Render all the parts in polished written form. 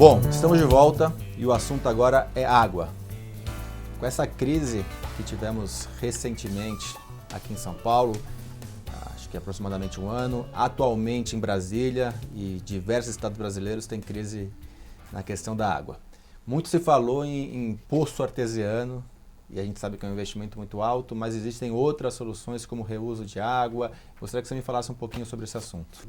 Bom, estamos de volta e o assunto agora é água. Com essa crise que tivemos recentemente aqui em São Paulo, acho que aproximadamente um ano, atualmente em Brasília e diversos estados brasileiros têm crise na questão da água. Muito se falou em poço artesiano, e a gente sabe que é um investimento muito alto, mas existem outras soluções como reuso de água. Gostaria que você me falasse um pouquinho sobre esse assunto.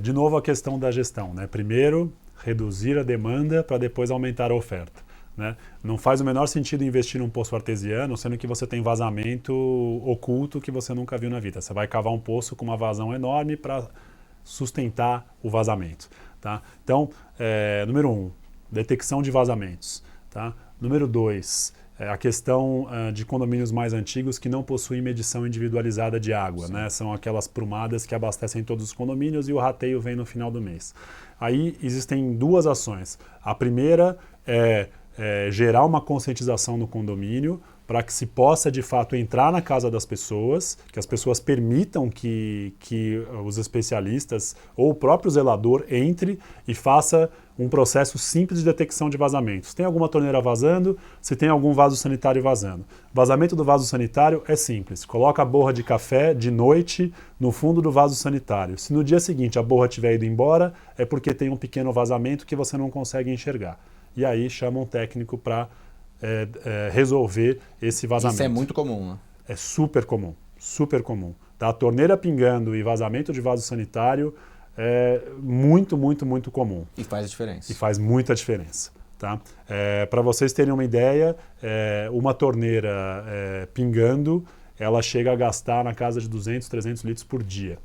De novo a questão da gestão, né? Primeiro, reduzir a demanda para depois aumentar a oferta, né? Não faz o menor sentido investir num poço artesiano, sendo que você tem vazamento oculto que você nunca viu na vida. Você vai cavar um poço com uma vazão enorme para sustentar o vazamento, tá? Então, número 1, detecção de vazamentos, tá? Número 2, a questão de condomínios mais antigos que não possuem medição individualizada de água, né? São aquelas prumadas que abastecem todos os condomínios e o rateio vem no final do mês. Aí existem duas ações. A primeira é gerar uma conscientização no condomínio para que se possa de fato entrar na casa das pessoas, que as pessoas permitam que os especialistas ou o próprio zelador entre e faça um processo simples de detecção de vazamentos. Tem alguma torneira vazando? Se tem algum vaso sanitário vazando. Vazamento do vaso sanitário é simples. Coloca a borra de café de noite no fundo do vaso sanitário. Se no dia seguinte a borra tiver ido embora, é porque tem um pequeno vazamento que você não consegue enxergar. E aí chama um técnico para resolver esse vazamento. Isso é muito comum, né? É super comum, super comum. Tá? A torneira pingando e vazamento de vaso sanitário é muito, muito, muito comum. E faz a diferença. E faz muita diferença. Tá? Para vocês terem uma ideia, uma torneira pingando, ela chega a gastar na casa de 200, 300 litros por dia.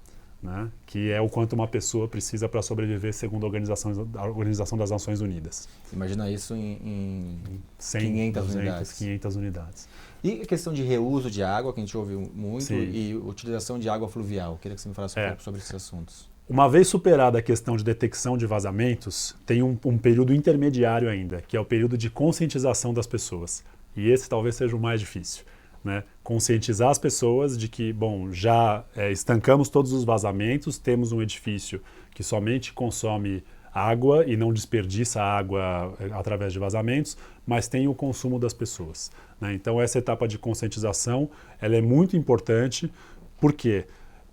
Né? Que é o quanto uma pessoa precisa para sobreviver segundo a Organização das Nações Unidas. Imagina isso em 100, 500 200, unidades. 500 unidades. E a questão de reuso de água, que a gente ouve muito, Sim. e utilização de água fluvial. Queria que você me falasse um pouco sobre esses assuntos. Uma vez superada a questão de detecção de vazamentos, tem um período intermediário ainda, que é o período de conscientização das pessoas. E esse talvez seja o mais difícil. Né? Conscientizar as pessoas de que, bom, já estancamos todos os vazamentos, temos um edifício que somente consome água e não desperdiça água através de vazamentos, mas tem o consumo das pessoas. Né? Então essa etapa de conscientização ela é muito importante. Por quê?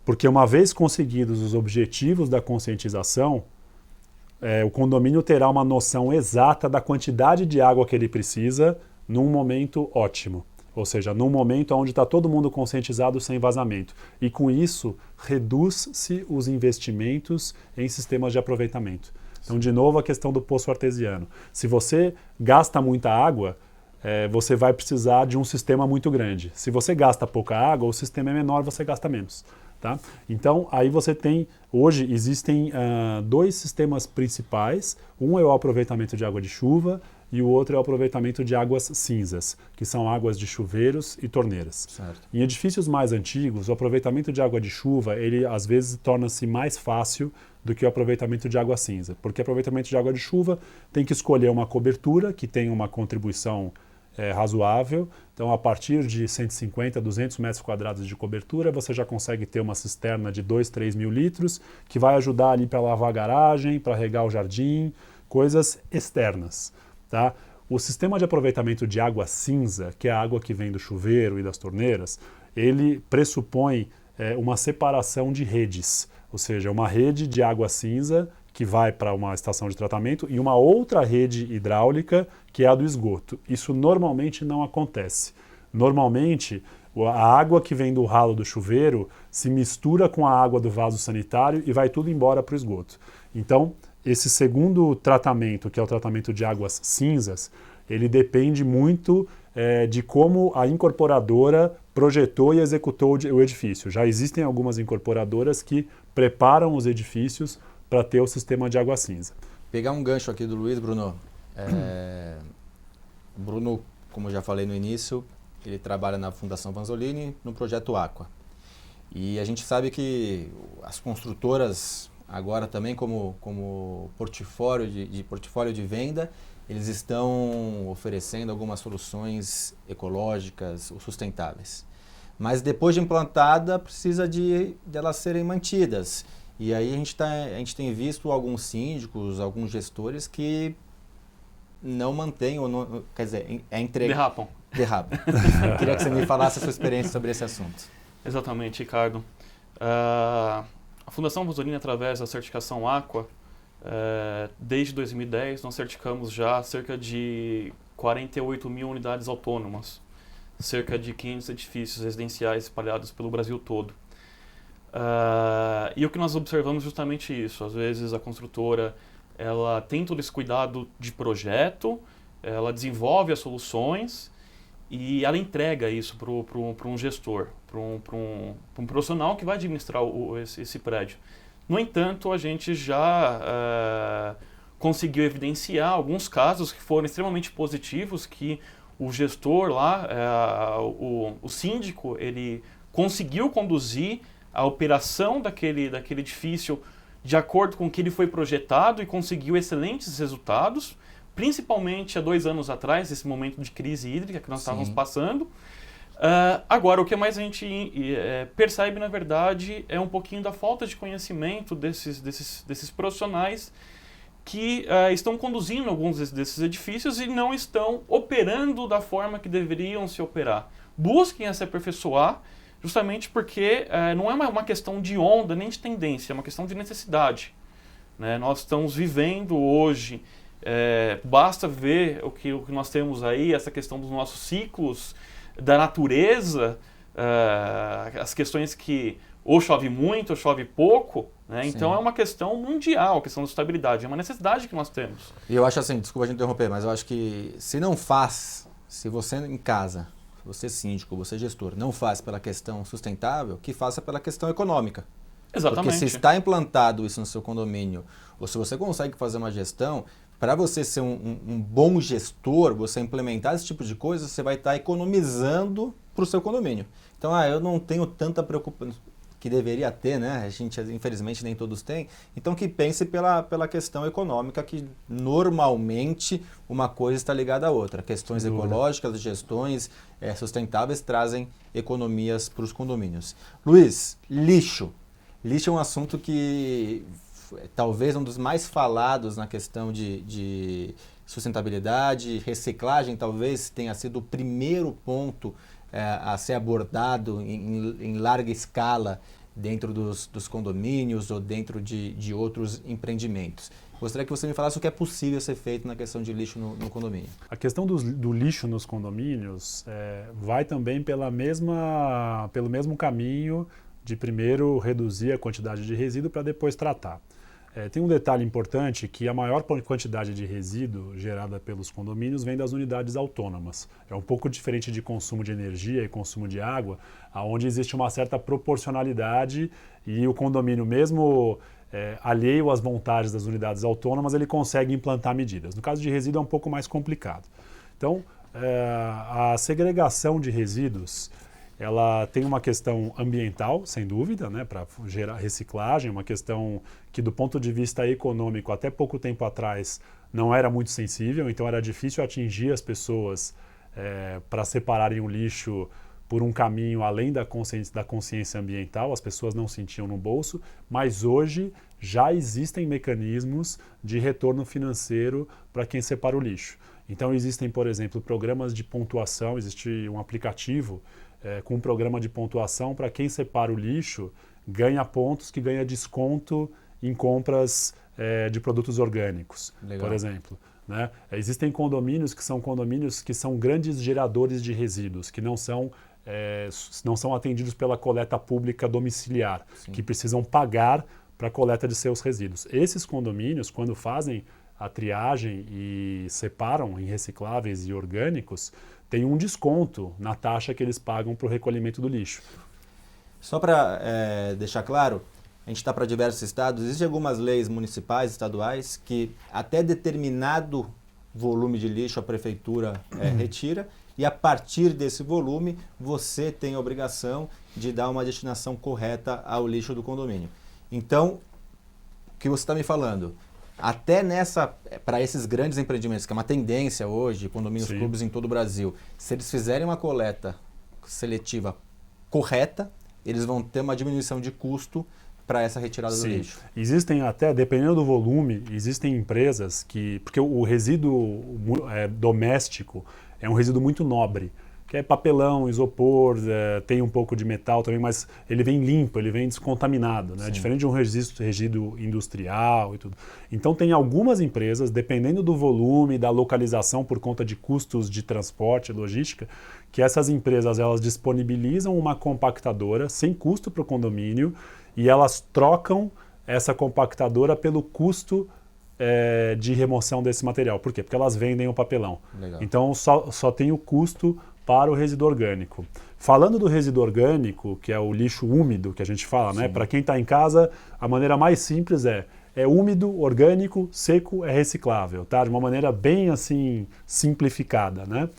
Porque uma vez conseguidos os objetivos da conscientização, o condomínio terá uma noção exata da quantidade de água que ele precisa num momento ótimo. Ou seja, num momento onde está todo mundo conscientizado sem vazamento. E com isso, reduz-se os investimentos em sistemas de aproveitamento. Então, de novo, a questão do poço artesiano. Se você gasta muita água, você vai precisar de um sistema muito grande. Se você gasta pouca água, o sistema é menor, você gasta menos. Tá? Então, aí você tem, hoje existem dois sistemas principais. Um é o aproveitamento de água de chuva e o outro é o aproveitamento de águas cinzas, que são águas de chuveiros e torneiras. Certo. Em edifícios mais antigos, o aproveitamento de água de chuva, ele às vezes torna-se mais fácil do que o aproveitamento de água cinza, porque o aproveitamento de água de chuva tem que escolher uma cobertura que tem uma contribuição razoável. Então, a partir de 150, 200 metros quadrados de cobertura, você já consegue ter uma cisterna de 2, 3 mil litros, que vai ajudar ali para lavar a garagem, para regar o jardim, coisas externas. Tá? O sistema de aproveitamento de água cinza, que é a água que vem do chuveiro e das torneiras, ele pressupõe uma separação de redes, ou seja, uma rede de água cinza que vai para uma estação de tratamento e uma outra rede hidráulica que é a do esgoto. Isso normalmente não acontece. Normalmente, a água que vem do ralo do chuveiro se mistura com a água do vaso sanitário e vai tudo embora para o esgoto. Então, esse segundo tratamento, que é o tratamento de águas cinzas, ele depende muito de como a incorporadora projetou e executou o edifício. Já existem algumas incorporadoras que preparam os edifícios para ter o sistema de água cinza. Pegar um gancho aqui do Luiz, Bruno. Bruno, como eu já falei no início, ele trabalha na Fundação Vanzolini no projeto Aqua. E a gente sabe que as construtoras agora também como portfólio de venda, eles estão oferecendo algumas soluções ecológicas ou sustentáveis. Mas depois de implantada, precisa de elas serem mantidas. E aí a gente tem visto alguns síndicos, alguns gestores que não mantêm, ou não, quer dizer, é entregue. Derrapam. Queria que você me falasse a sua experiência sobre esse assunto. Exatamente, Ricardo. A Fundação Vasolini, através da certificação Aqua, desde 2010, nós certificamos já cerca de 48 mil unidades autônomas, cerca de 500 edifícios residenciais espalhados pelo Brasil todo. E o que nós observamos é justamente isso. Às vezes a construtora ela tem todo esse cuidado de projeto, ela desenvolve as soluções e ela entrega isso para um gestor, para um profissional que vai administrar esse prédio. No entanto, a gente já conseguiu evidenciar alguns casos que foram extremamente positivos, que o gestor lá, o síndico, ele conseguiu conduzir a operação daquele edifício de acordo com o que ele foi projetado e conseguiu excelentes resultados, principalmente há 2 anos atrás, nesse momento de crise hídrica que nós estávamos passando. Agora, o que mais a gente percebe, na verdade, é um pouquinho da falta de conhecimento desses profissionais que estão conduzindo alguns desses edifícios e não estão operando da forma que deveriam se operar. Busquem se aperfeiçoar, justamente porque não é uma questão de onda nem de tendência, é uma questão de necessidade. Né? Nós estamos vivendo hoje, basta ver o que nós temos aí, essa questão dos nossos ciclos, da natureza, as questões que ou chove muito ou chove pouco, né? Então é uma questão mundial, a questão da sustentabilidade, é uma necessidade que nós temos. E eu acho assim, desculpa te interromper, mas eu acho que se você em casa, você síndico, você gestor, não faz pela questão sustentável, que faça pela questão econômica. Exatamente. Porque se está implantado isso no seu condomínio, ou se você consegue fazer uma gestão, para você ser um bom gestor, você implementar esse tipo de coisa, você vai estar economizando para o seu condomínio. Então, eu não tenho tanta preocupação, que deveria ter, né? A gente, infelizmente, nem todos têm. Então, que pense pela questão econômica, que normalmente uma coisa está ligada à outra. Questões ecológicas, gestões sustentáveis trazem economias para os condomínios. Luiz, lixo. Lixo é um assunto que talvez um dos mais falados na questão de sustentabilidade, reciclagem talvez tenha sido o primeiro ponto a ser abordado em larga escala dentro dos condomínios ou dentro de outros empreendimentos. Gostaria que você me falasse o que é possível ser feito na questão de lixo no condomínio. A questão do lixo nos condomínios vai também pelo mesmo caminho de primeiro reduzir a quantidade de resíduo para depois tratar. Tem um detalhe importante, que a maior quantidade de resíduo gerada pelos condomínios vem das unidades autônomas. É um pouco diferente de consumo de energia e consumo de água, onde existe uma certa proporcionalidade e o condomínio, mesmo alheio às vontades das unidades autônomas, ele consegue implantar medidas. No caso de resíduo é um pouco mais complicado. Então, a segregação de resíduos, ela tem uma questão ambiental, sem dúvida, né, para gerar reciclagem, uma questão que do ponto de vista econômico, até pouco tempo atrás, não era muito sensível, então era difícil atingir as pessoas para separarem o lixo por um caminho além da consciência ambiental, as pessoas não sentiam no bolso, mas hoje já existem mecanismos de retorno financeiro para quem separa o lixo. Então existem, por exemplo, programas de pontuação, existe um aplicativo com um programa de pontuação para quem separa o lixo, ganha pontos, que ganha desconto em compras de produtos orgânicos, por exemplo. Né? Existem condomínios que são grandes geradores de resíduos, que não são atendidos pela coleta pública domiciliar, que precisam pagar para a coleta de seus resíduos. Esses condomínios, quando fazem a triagem e separam em recicláveis e orgânicos, tem um desconto na taxa que eles pagam para o recolhimento do lixo. Só para deixar claro, a gente está para diversos estados, existem algumas leis municipais, estaduais, que até determinado volume de lixo a prefeitura retira, e a partir desse volume você tem a obrigação de dar uma destinação correta ao lixo do condomínio. Então, o que você está me falando? Até para esses grandes empreendimentos, que é uma tendência hoje, condomínios clubes em todo o Brasil, se eles fizerem uma coleta seletiva correta, eles vão ter uma diminuição de custo para essa retirada do lixo. Existem até, dependendo do volume, existem empresas que... Porque o resíduo doméstico é um resíduo muito nobre, que é papelão, isopor, tem um pouco de metal também, mas ele vem limpo, ele vem descontaminado, né? Diferente de um resíduo industrial e tudo. Então tem algumas empresas, dependendo do volume, da localização por conta de custos de transporte e logística, que essas empresas elas disponibilizam uma compactadora sem custo para o condomínio e elas trocam essa compactadora pelo custo de remoção desse material. Por quê? Porque elas vendem o papelão. Legal. Então só tem o custo para o resíduo orgânico. Falando do resíduo orgânico, que é o lixo úmido que a gente fala, né? Para quem está em casa, a maneira mais simples é úmido, orgânico, seco, é reciclável, tá? De uma maneira bem assim simplificada, né?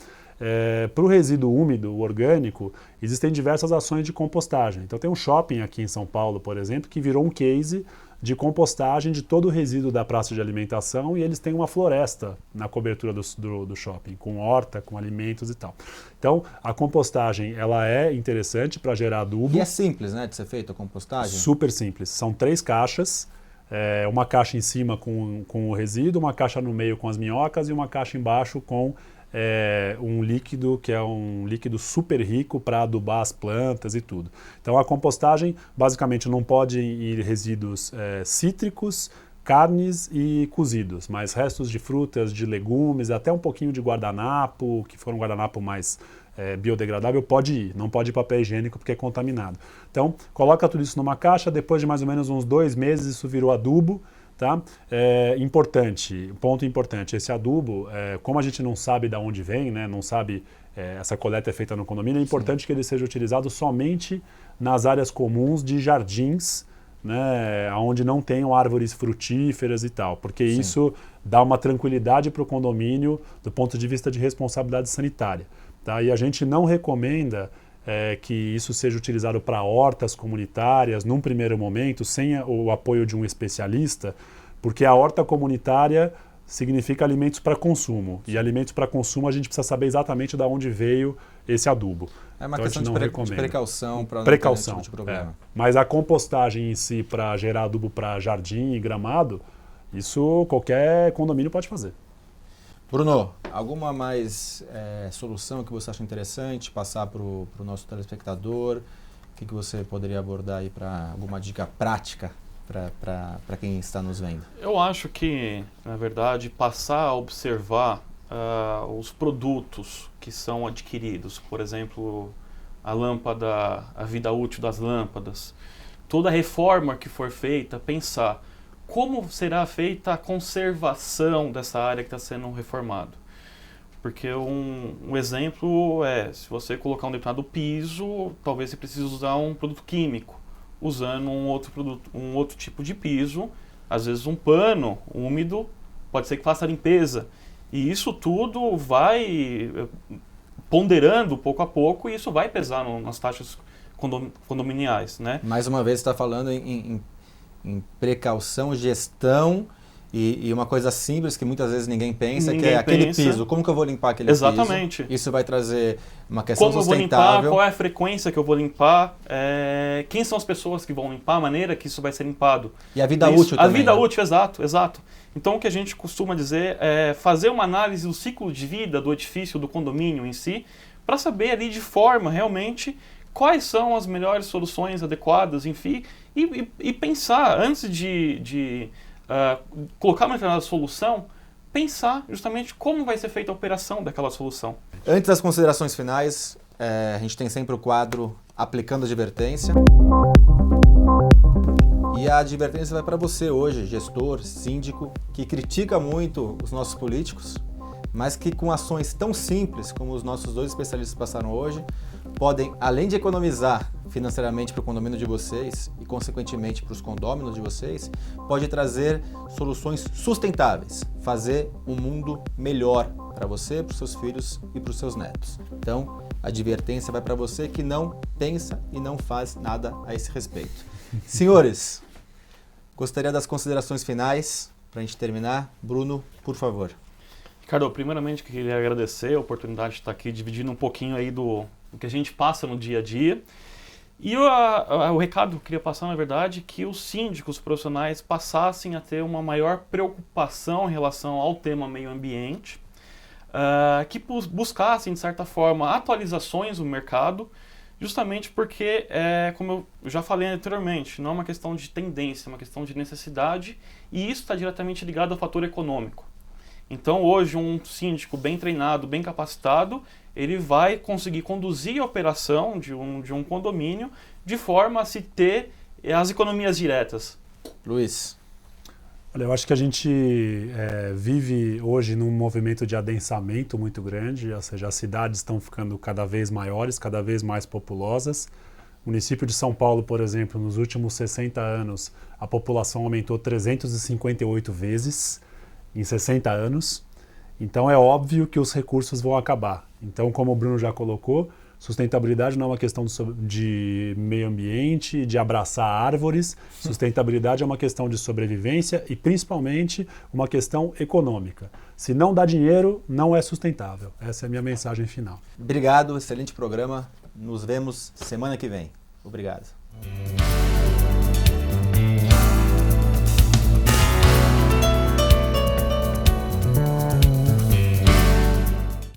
Para o resíduo úmido, o orgânico, existem diversas ações de compostagem. Então tem um shopping aqui em São Paulo, por exemplo, que virou um case de compostagem de todo o resíduo da praça de alimentação e eles têm uma floresta na cobertura do shopping, com horta, com alimentos e tal. Então, a compostagem ela é interessante para gerar adubo. E é simples, né, de ser feita a compostagem? Super simples. São 3 caixas, uma caixa em cima com o resíduo, uma caixa no meio com as minhocas e uma caixa embaixo com um líquido que é um líquido super rico para adubar as plantas e tudo. Então a compostagem basicamente não pode ir resíduos cítricos, carnes e cozidos, mas restos de frutas, de legumes, até um pouquinho de guardanapo, que for um guardanapo mais biodegradável, pode ir. Não pode ir papel higiênico porque é contaminado. Então coloca tudo isso numa caixa, depois de mais ou menos uns 2 meses isso virou adubo. Tá? Ponto importante, esse adubo, como a gente não sabe de onde vem, né, não sabe, essa coleta é feita no condomínio, é importante que ele seja utilizado somente nas áreas comuns de jardins, né, onde não tenham árvores frutíferas e tal, porque isso dá uma tranquilidade para o condomínio do ponto de vista de responsabilidade sanitária. Tá? E a gente não recomenda que isso seja utilizado para hortas comunitárias num primeiro momento, sem o apoio de um especialista, porque a horta comunitária significa alimentos para consumo. E alimentos para consumo a gente precisa saber exatamente de onde veio esse adubo. É uma então, questão de precaução para não ter nenhum tipo de problema. Mas a compostagem em si para gerar adubo para jardim e gramado, isso qualquer condomínio pode fazer. Bruno, alguma mais solução que você acha interessante passar para o nosso telespectador? O que você poderia abordar aí para alguma dica prática para quem está nos vendo? Eu acho que, na verdade, passar a observar os produtos que são adquiridos. Por exemplo, a lâmpada, a vida útil das lâmpadas. Toda reforma que for feita, pensar como será feita a conservação dessa área que está sendo reformado. Porque um exemplo se você colocar um determinado piso, talvez você precise usar um produto químico. Usando um outro tipo de piso, às vezes um pano úmido, pode ser que faça a limpeza. E isso tudo vai ponderando pouco a pouco e isso vai pesar nas taxas condominiais, né? Mais uma vez, você está falando em precaução, gestão e uma coisa simples que muitas vezes ninguém pensa, que é aquele piso. Como que eu vou limpar aquele piso? Exatamente. Isso vai trazer uma questão sustentável. Como eu vou limpar? Qual é a frequência que eu vou limpar? Quem são as pessoas que vão limpar? A maneira que isso vai ser limpado? E a vida útil também. A vida útil, exato. Então o que a gente costuma dizer é fazer uma análise do ciclo de vida do edifício, do condomínio em si, para saber ali de forma realmente quais são as melhores soluções adequadas, enfim, e pensar, antes de colocar uma determinada solução, pensar justamente como vai ser feita a operação daquela solução. Antes das considerações finais, a gente tem sempre o quadro Aplicando Advertência. E a advertência vai para você hoje, gestor, síndico, que critica muito os nossos políticos, mas que com ações tão simples como os nossos 2 especialistas passaram hoje, podem, além de economizar financeiramente para o condomínio de vocês e, consequentemente, para os condôminos de vocês, pode trazer soluções sustentáveis, fazer um mundo melhor para você, para os seus filhos e para os seus netos. Então, a advertência vai para você que não pensa e não faz nada a esse respeito. Senhores, gostaria das considerações finais para a gente terminar. Bruno, por favor. Ricardo, primeiramente queria agradecer a oportunidade de estar aqui dividindo um pouquinho aí do que a gente passa no dia a dia. E o recado que eu queria passar, na verdade, que os síndicos profissionais passassem a ter uma maior preocupação em relação ao tema meio ambiente, que buscassem, de certa forma, atualizações no mercado, justamente porque, como eu já falei anteriormente, não é uma questão de tendência, é uma questão de necessidade, e isso está diretamente ligado ao fator econômico. Então, hoje, um síndico bem treinado, bem capacitado, ele vai conseguir conduzir a operação de um condomínio de forma a se ter as economias diretas. Luiz. Olha, eu acho que a gente vive hoje num movimento de adensamento muito grande, ou seja, as cidades estão ficando cada vez maiores, cada vez mais populosas. O município de São Paulo, por exemplo, nos últimos 60 anos, a população aumentou 358 vezes em 60 anos. Então é óbvio que os recursos vão acabar. Então, como o Bruno já colocou, sustentabilidade não é uma questão de meio ambiente, de abraçar árvores. Sustentabilidade é uma questão de sobrevivência e, principalmente, uma questão econômica. Se não dá dinheiro, não é sustentável. Essa é a minha mensagem final. Obrigado, excelente programa. Nos vemos semana que vem. Obrigado.